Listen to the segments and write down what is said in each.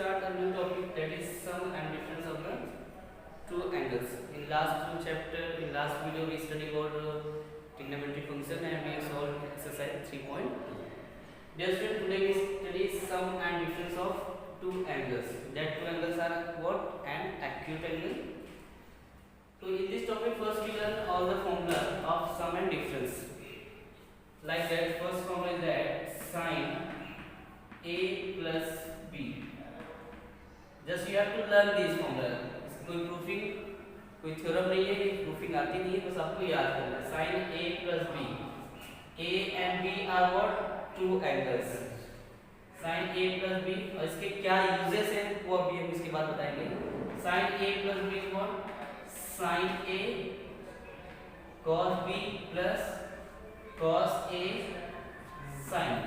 start a new topic, that is sum and difference of the two angles. In last video we studied about trigonometric function and we solved exercise 3.2. Dear student, today we study sum and difference of two angles. That two angles are what? And acute angle. So in this topic, first we learn all the formula of sum and difference. Like that, first formula is that sin A plus B. Just you have to learn this formula. कोई proofing, कोई theorem नहीं है, proofing आती नहीं है, बस आपको याद करना है. sin A plus B. A and B are what? Two angles. sin A plus B और इसके क्या यूजेस हैं वो अभी हम इसके बाद बताएंगे. sin A plus B is what? sin A cos B plus cos A sin B.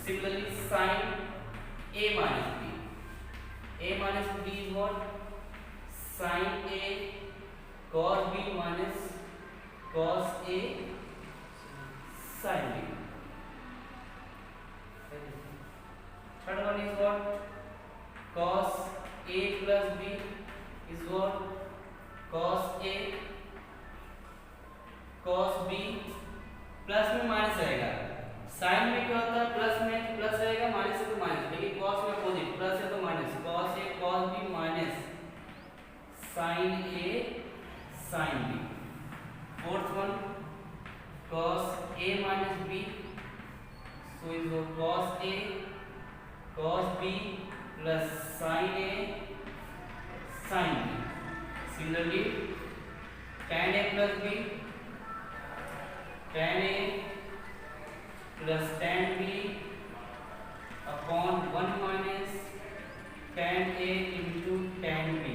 Similarly, sin A minus B. A minus B is what? Sin A cos B minus cos A sin B. Third one is what? Cos A plus B is what? Cos A cos B plus में minus रहेगा. Sign में क्या होता है? Plus में plus रहेगा, minus है तो माइनस, लेकिन कॉस में अपोजिट, प्लस है तो minus. Cos a cos b minus sine a sine b. Fourth one cos a minus b, so is cos a cos b plus sine a sine b. Similarly tan a plus b, tan a plus tan b upon 1 minus tan a into tan b.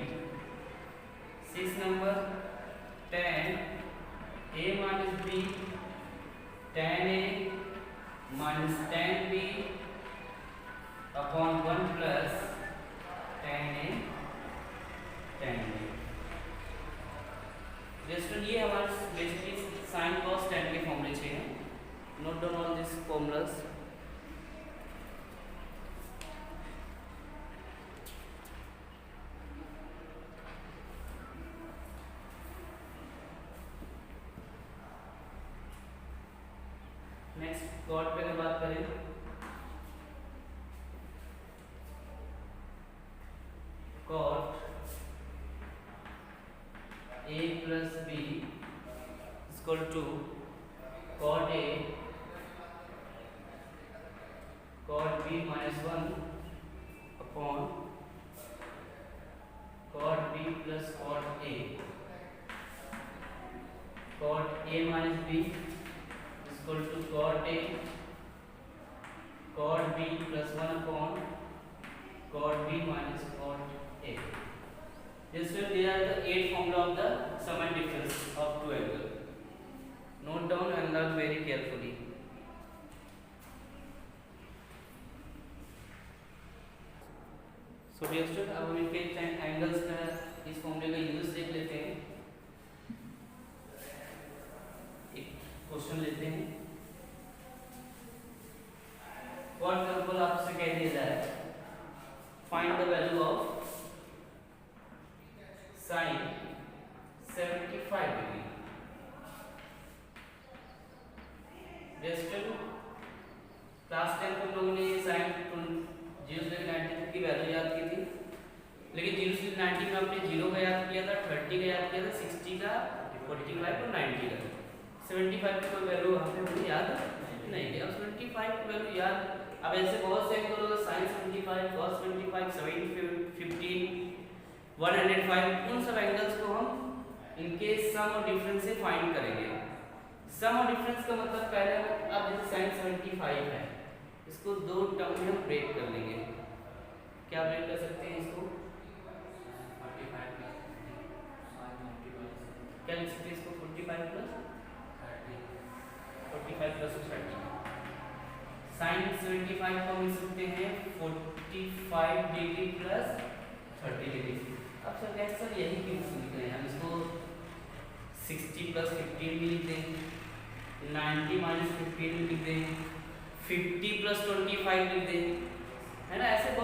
Sixth number tan a minus b, tan a minus tan b upon 1 plus tan a tan b. Just ये हमारे basically sine cos tan के फॉर्मूले छह हैं. Note down all this formulas. Next cot पे अगर बात करें, cot A plus B is equal to cot A cot B minus 1 upon cot B plus cot A. Cot A minus B is equal to cot A cot B plus 1 upon cot B minus cot A. This will be the 8 formula of the sum and difference of two angles. Note down and learn very carefully. So dear student, अब हम इनके angles का इस फॉर्मूले का use देख लेते हैं. एक क्वेश्चन लेते हैं. फॉर एग्जांपल आपसे कह दिया जाए find the value of sin 75 degree. Just class 10 में लोगों ने ये sin 0 से 90 की वैल्यू याद की थी, लेकिन 0 से 90 में आपने 0 का याद किया था, 30 का याद किया था, 60 का, 45 और 90 का. 75 की कोई वैल्यू आपने मुझे याद नहीं है. अब 75 की वैल्यू याद, अब ऐसे बहुत से एंगल होगा sin 75 cos 75 15 105, उन सब एंगल्स को हम इनके सम और डिफरेंस से फाइंड करेंगे. सम और डिफरेंस का मतलब पहले अब जैसे sin 75 है, इसको दो टर्म में हम ब्रेक कर लेंगे. क्या ब्रेक कर सकते हैं इसको? 45 क्या लिख सकते हैं इसको? 45 प्लस 45 प्लस 30. sin 75 को लिख सकते हैं 45 डिग्री प्लस 30 डिग्री. अब सर नेक्स्ट सर यही क्यों लिख रहे हैं? हम इसको 60 प्लस 15 भी लिख दें, 90 माइनस 15 भी लिख दें, 50 प्लस 25 लिख दें, है ना. ऐसे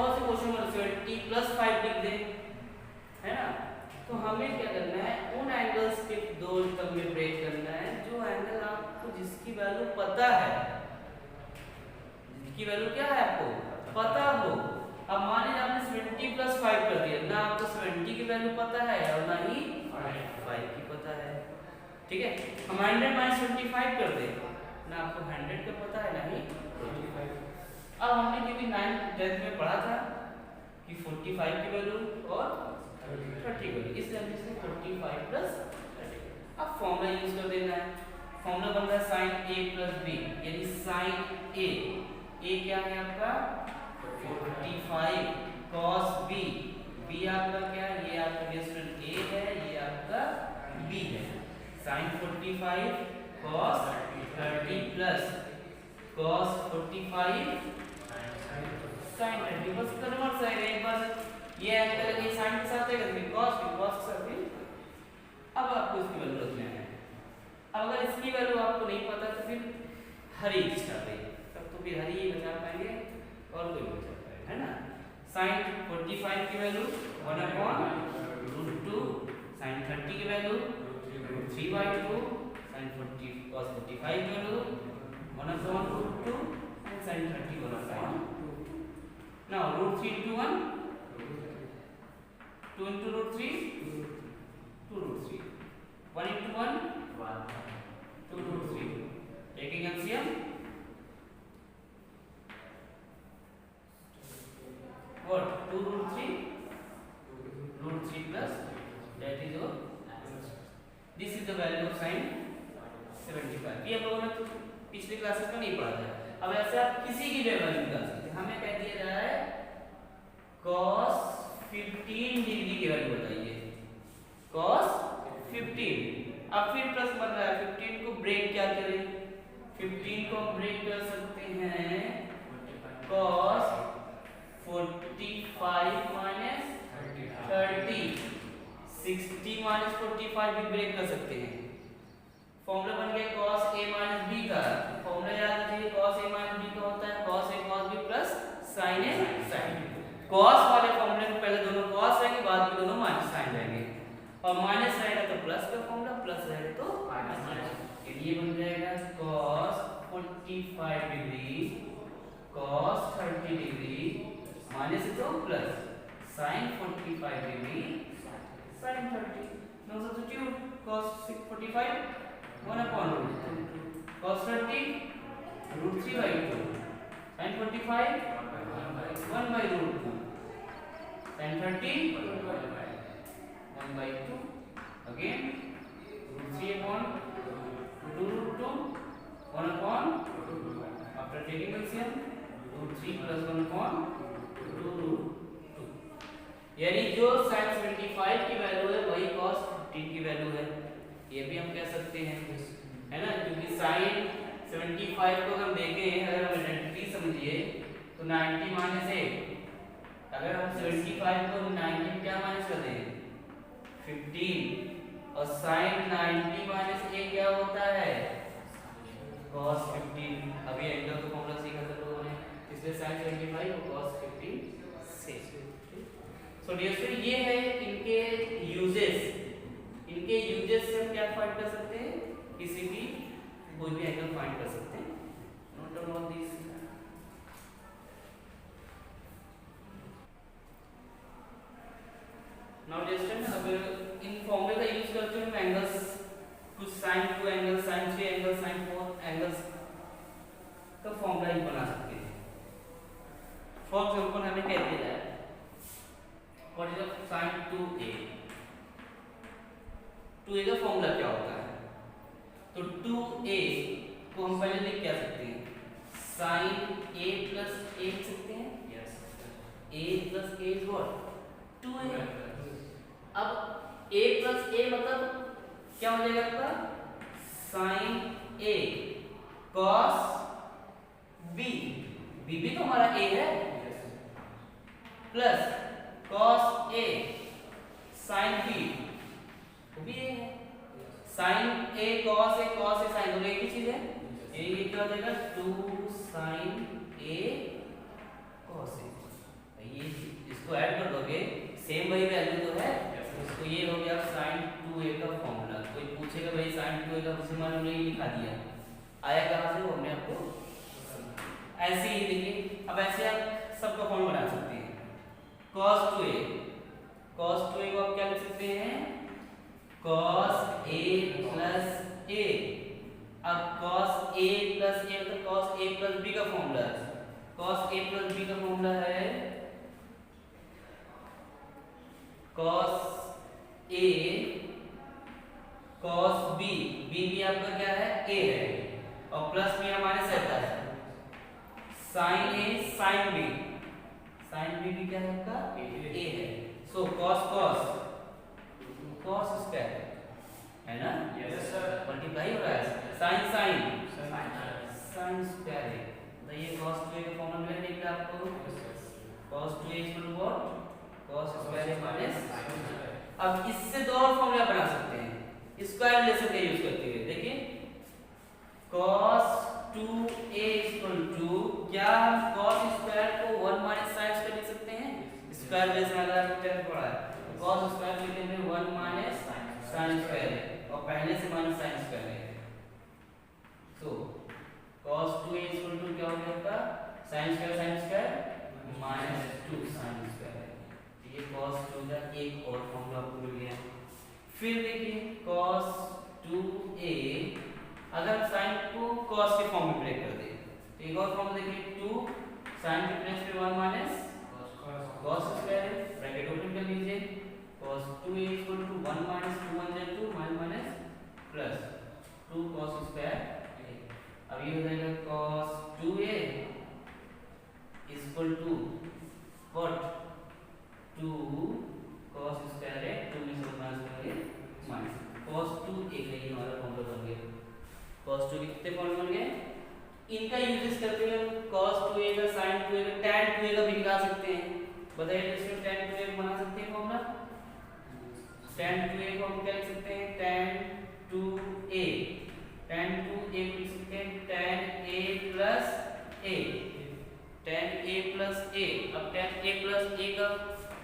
हमें क्या करना है, उन एंगल्स के दो टर्म में ब्रेक करना है जो एंगल आपको जिसकी वैल्यू पता है, जिसकी वैल्यू क्या है आपको पता हो। अब मान लीजिए आपने 70 प्लस 5 कर दिया, ना आपको 70 की वैल्यू पता है और ना ही 5 की पता है, ठीक है। हम 100 माइनस 25 कर दे, ना आपको 100 का पता है ना ही 25। अब हमने क्योंकि 9th 10th में पढ़ा था कि 45 की वैल्यू और 30 की वैल्यू, इसलिए हम इसमें 45 प्लस 30। अब फॉर्मूला यूज कर देना है। फॉर्मूला बन रहा है sin a प्लस b, यानी sin a क्या है आपका 45 cos b, b आपका क्या है, ये आपका डियर स्टूडेंट a है, ये आपका b है। sin 45 cos 30 plus cos 45 sin 30, बस कन्वर्ट साइड एक बार ये एंगल ये sin के साथ है फिर cos के साथ भी। अब आपको इसकी वैल्यू रखना है। अब अगर इसकी वैल्यू आपको नहीं पता तो फिर हर एक बचा दे, तब तो फिर हर ही बचा पाएंगे और कोई बचा पाएगा, है ना। sin 45 की वैल्यू 1/√2, sin 30 की वैल्यू √3/2, sin 40 cos 45 की value 1/√2 and sin 30 1/2। Now √3 into 1, 2 into √3, 2 √3, 1 into 1, 2 √3. Taking LCM, what 2 √3, √3 plus that is your, this is the value of sin 75। ये हम लोगों ने पिछले क्लासेस में नहीं पढ़ा था। अब ऐसे आप किसी की भी वैल्यू निकाल सकते हैं। हमें कह दिया जा रहा है cos 15 डिग्री की वैल्यू बताइए, cos 15। अब फिर प्लस बन रहा है, 15 को ब्रेक क्या करें, 15 को हम ब्रेक कर सकते हैं cos 45 माइनस 30, 60 माइनस 45 भी ब्रेक कर सकते हैं। फॉर्मूला बन गया cos a माइनस b का। फॉर्मूला याद रखिए, cos a माइनस b का होता है cos a cos b plus sin a sin b। cos वाले फॉर्मूले में पहले दोनों cos रहेंगे, बाद में दोनों माइनस sin रहेंगे, और माइनस रहेगा तो प्लस का फॉर्मूला, प्लस रहेगा तो माइनस। ये बन जाएगा cos 45 degree cos 30 degree minus तो plus sin 45 degree sin 30। No substitute cos 45 1/√2, cos 30 √3/2, sin 45 1/√2, sin 30 1/2, again √3/2, 1/2, after taking LCM √3 plus 1/2, यानी जो sin 75 की वैल्यू है वही cos 15 की वैल्यू है। ये भी हम कह सकते हैं, है ना, क्योंकि sin 75 को हम देखें, अगर हम आइडेंटिटी समझिए तो 90 माइनस 8, अगर हम 75 को 90 क्या माइनस कर दें 15, और sin 90 माइनस a क्या होता है cos 15। अभी एंगल का फॉर्मूला सीखा था लोगों ने, इसलिए sin 75 को cos 15 से। सो डियर स्टूडेंट, ये है इनके यूजेस। इनके यूजेस से हम क्या फाइंड कर सकते हैं, किसी भी कोई भी एंगल फाइंड कर सकते हैं। Note down all this. Now dear student, अब इन फॉर्मूले का यूज करते हुए हम एंगल्स, कुछ sin 2 angle, sin 3 angle, sin 4 angles का फॉर्मूला ही बना सकते हैं। फॉर एग्जांपल हमें कह दिया जाए what is sin 2a, 2a का फॉर्मूला क्या होता है, तो 2a को हम पहले लिख क्या सकते हैं, sin a plus a लिख सकते हैं, yes, a plus a is what 2a। अब a plus a मतलब क्या हो जाएगा आपका sin a cos b, b भी तो हमारा a है, plus cos a sin b वो भी a है, sin a cos a sin दोनों एक ही चीज है, ये क्या हो जाएगा 2 sin a cos a। ये इसको ऐड कर दोगे, सेम वही वैल्यू तो है, इसको तो ये हो गया sin 2a का फॉर्मूला। कोई पूछेगा भाई sin 2a का फॉर्मूला हमने ये लिखा दिया, आया कहाँ से वो हमने आपको ऐसे ही देखिए। अब ऐसे आप सबका फॉर्मूला बना सकते हैं। cos 2a को आप क्या लिख सकते हैं, cos a plus a। अब cos a plus a मतलब cos a plus b का फॉर्मूला है। cos a plus b का फॉर्मूला है cos a cos b, b भी आपका क्या है a है, और प्लस में हमारे रहता है sin a sin b, sin b भी क्या है आपका a है। सो cos स्क्वायर है ना, यस सर, मल्टीप्लाई हो रहा है, sin स्क्वायर है। तो ये cos 2a का फॉर्मूला मिल निकला आपको, cos 2a equal to what, cos square minus. अब इससे दो और फॉर्मूला बना सकते हैं स्क्वायर रिलेशन का यूज करते हुए। देखिए cos 2a इक्वल टू, क्या cos स्क्वायर को 1 माइनस sin स्क्वायर लिख सकते हैं, स्क्वायर रिलेशन अगर आपको टेंथ पढ़ा है तो cos स्क्वायर लिखेंगे 1 माइनस sin स्क्वायर है, और पहले से माइनस sin स्क्वायर है। तो cos 2a इक्वल टू क्या हो गया आपका sin square minus 2 sin square है। तो ये cos 2 का एक और फॉर्मूला आपको मिल गया। फिर देखिए cos 2a अगर sin को cos के फॉर्म में ब्रेक कर दे तो एक और फॉर्म देखिए 2 sin के प्लेस पे 1 माइनस cos स्क्वायर है, ब्रैकेट ओपन कर लीजिए, cos 2a इक्वल टू 1 माइनस 2 1 2 माइनस प्लस 2 cos स्क्वायर। अब ये हो जाएगा cos 2a equal to what 2 cos square है, 2 में से माइनस करेंगे माइनस cos 2a का ये हमारा फॉर्मूला बन गया। cos 2 के कितने फॉर्मूले बन गए, इनका यूजेस करते हुए हम cos 2a का sin 2a का tan 2a का भी निकाल सकते हैं। बताइए इसमें tan 2a बना सकते हैं फॉर्मूला, tan 2a को हम क्या लिख सकते हैं, tan 2a को लिख सकते हैं tan a plus a, tan a plus a। अब tan a plus a का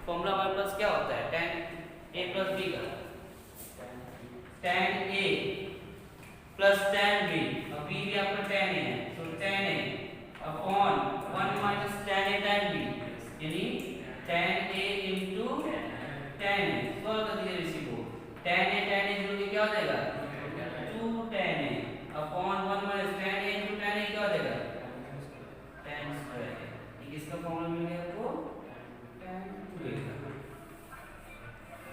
फॉर्मूला हमारे पास क्या होता है, tan a plus b का tan a plus tan b, अब b भी आपका tan a है, तो tan a upon 1 minus tan a tan b, यानी tan a into tan a। Solve कर दीजिए इसी को, tan a जोड़ के क्या हो जाएगा 2 tan a upon 1 minus tan a into tan a क्या हो जाएगा tan स्क्वायर। ये किसका फॉर्मूला मिल गया आपको, tan 2a का।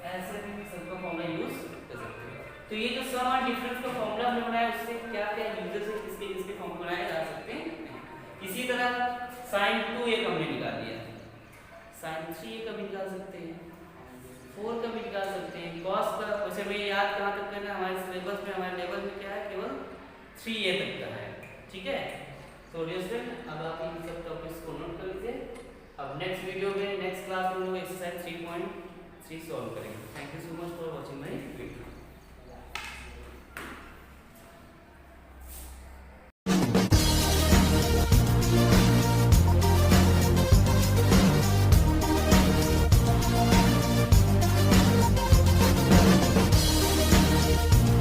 ऐसे भी सबका फॉर्मूला यूज कर सकते हैं। तो ये जो सम और डिफरेंस का फॉर्मूला हमने बनाया उससे क्या क्या यूजेस है, किसके किसके फॉर्मूला बनाए जा सकते हैं। इसी तरह sin 2a का हमने निकाल लिया, sin 3a का भी निकाल सकते हैं, 4 का भी निकाल सकते हैं, cos का वैसे हमें याद कहाँ तक करना है, हमारे सिलेबस में हमारे लेवल में क्या है केवल 3a तक का है, ठीक है। तो डियर स्टूडेंट अब आप इन सब टॉपिक्स को नोट कर लीजिए। अब नेक्स्ट वीडियो में नेक्स्ट क्लास में हम लोग एक्सरसाइज 3.3 सॉल्व करेंगे। Thank you so much for watching my video.